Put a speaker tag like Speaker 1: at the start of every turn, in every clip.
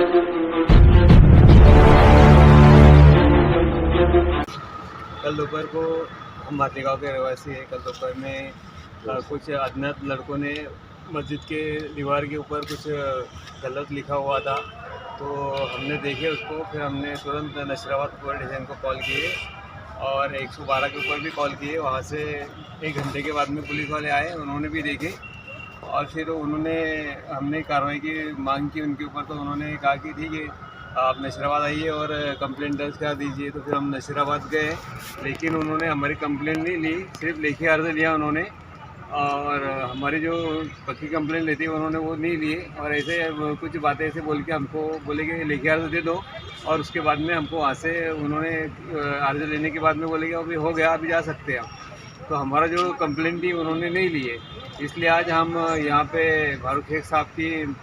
Speaker 1: कल दोपहर को हम भाटली गाँव के रहवासी हैं। कल दोपहर में कुछ अज्ञात लड़कों ने मस्जिद के दीवार के ऊपर कुछ गलत लिखा हुआ था, तो हमने देखे उसको। फिर हमने तुरंत नशीराबाद पुलिस स्टेशन को कॉल किए और 112 के ऊपर भी कॉल किए। वहाँ से 1 घंटे के बाद में पुलिस वाले आए, उन्होंने भी देखे और फिर हमने कार्रवाई की मांग की उनके ऊपर। तो उन्होंने कहा कि ठीक है, आप नशीराबाद आइए और कंप्लेंट दर्ज करा दीजिए। तो फिर हम नशीराबाद गए, लेकिन उन्होंने हमारी कंप्लेंट नहीं ली, सिर्फ लेखी अर्ज लिया उन्होंने। और हमारी जो पक्की कंप्लेंट लेती है उन्होंने वो नहीं लिए, और ऐसे कुछ बातें ऐसे बोल के हमको बोले कि लेखी अर्ज दे दो। और उसके बाद में हमको वहाँ से उन्होंने अर्ज लेने के बाद में बोले कि अभी हो गया, अभी जा सकते हैं। तो हमारा जो कंप्लेंट थी उन्होंने नहीं लिए, इसलिए आज हम यहाँ पे फारूक शेख साहब की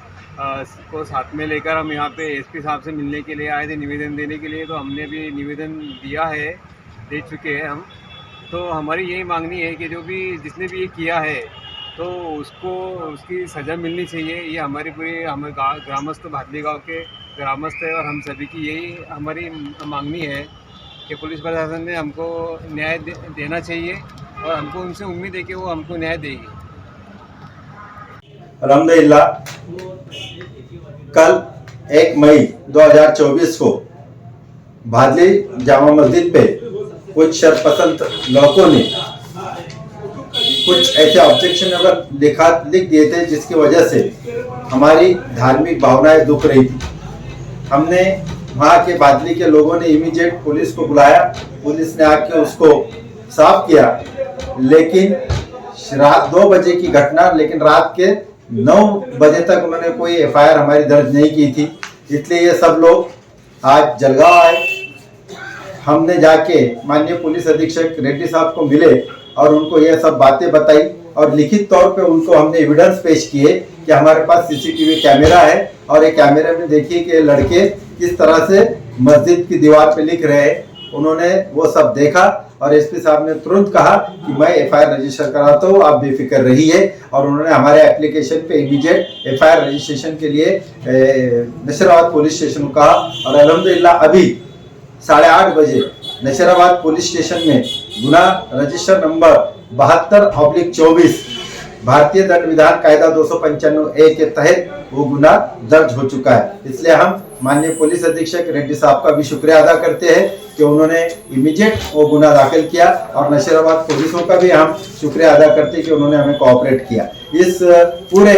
Speaker 1: को साथ में लेकर हम यहाँ पे एसपी साहब से मिलने के लिए आए थे, निवेदन देने के लिए। तो हमने भी निवेदन दिया है, दे चुके हैं हम। तो हमारी यही मांगनी है कि जिसने भी ये किया है तो उसको उसकी सज़ा मिलनी चाहिए। ये हमारी पूरी ग्रामस्थ भाटली गाँव के ग्रामस्थ है और हम सभी की यही हमारी मांगनी है कि पुलिस प्रशासन ने हमको न्याय देना चाहिए और हमको उनसे उम्मीद है कि वो हमको न्याय देगी।
Speaker 2: अल्हम्दुलिल्लाह, कल 1 मई 2024 को भादली जामा मस्जिद पे कुछ शरपसंद लड़कों ने कुछ ऐसे ऑब्जेक्शनेबल लिख दिए थे, जिसकी वजह से हमारी धार्मिक भावनाएं दुख रही थी। हमने वहाँ के भादली के लोगों ने इमीडिएट पुलिस को बुलाया, पुलिस ने आके उसको साफ किया। लेकिन रात 2 बजे की घटना, लेकिन रात के 9 बजे तक उन्होंने कोई एफआईआर हमारी दर्ज नहीं की थी। इसलिए ये सब लोग आज जलगांव आए। हमने जाके माननीय पुलिस अधीक्षक रेड्डी साहब को मिले और उनको ये सब बातें बताई और लिखित तौर पे उनको हमने एविडेंस पेश किए कि हमारे पास सीसीटीवी कैमरा है और ये कैमरे में देखिए कि लड़के किस तरह से मस्जिद की दीवार पे लिख रहे हैं। उन्होंने वो सब देखा और एसपी साहब ने तुरंत कहा कि मैं एफआईआर रजिस्टर कराता हूँ, आप बेफिक्र रहिए। और उन्होंने हमारे एप्लीकेशन पे इमीडिएट एफआईआर रजिस्ट्रेशन के लिए नशीराबाद पुलिस स्टेशन को कहा। और अल्हम्दुलिल्लाह अभी 8:30 बजे नशीराबाद पुलिस स्टेशन में गुना रजिस्टर नंबर 72/24 भारतीय दंड विधान कायदा 295A के तहत वो गुना दर्ज हो चुका है। इसलिए हम माननीय पुलिस अधीक्षक रेड्डी साहब का भी शुक्रिया अदा करते हैं कि उन्होंने इमीडिएट वो गुना दाखिल किया, और नशीराबाद पुलिसों का भी हम शुक्रिया अदा करते हैं कि उन्होंने हमें कोऑपरेट किया। इस पूरे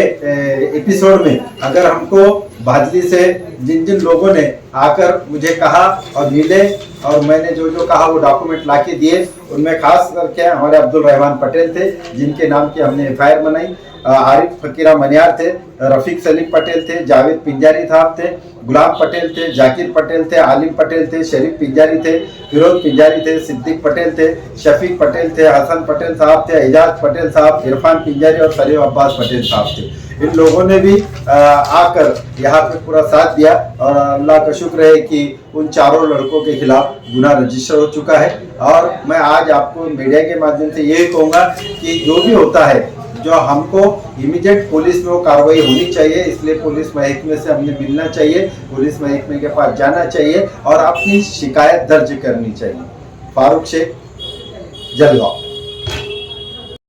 Speaker 2: एपिसोड में अगर हमको भादली से जिन लोगों ने आकर मुझे कहा और मिले और मैंने जो कहा वो डॉक्यूमेंट लाके दिए, उनमें खास करके हमारे अब्दुल रहमान पटेल थे, जिनके नाम की हमने एफआईआर बनाई। आरिफ फकीरा मनियार थे, रफीक सलीम पटेल थे, जावेद पिंजारी साहब थे, गुलाम पटेल थे, जाकिर पटेल थे, आलिम पटेल थे, शरीफ पिंजारी थे, फिरोज पिंजारी थे, सिद्दीक पटेल थे, शफीक पटेल थे, हसन पटेल साहब थे, एजाज पटेल साहब, इरफान पिंजारी और सलीम अब्बास पटेल साहब थे। इन लोगों ने भी आकर यहाँ पे पूरा साथ दिया और अल्लाह का शुक्र है कि उन चारों लड़कों के खिलाफ गुना रजिस्टर हो चुका है। और मैं आज आपको मीडिया के माध्यम से यही कहूँगा कि जो भी होता है, जो हमको इमीडिएट पुलिस में वो कार्रवाई होनी चाहिए। इसलिए पुलिस महकमे से हमने मिलना चाहिए, पुलिस महकमे के पास जाना चाहिए और अपनी शिकायत दर्ज करनी चाहिए। फारूक शेख, जलगांव।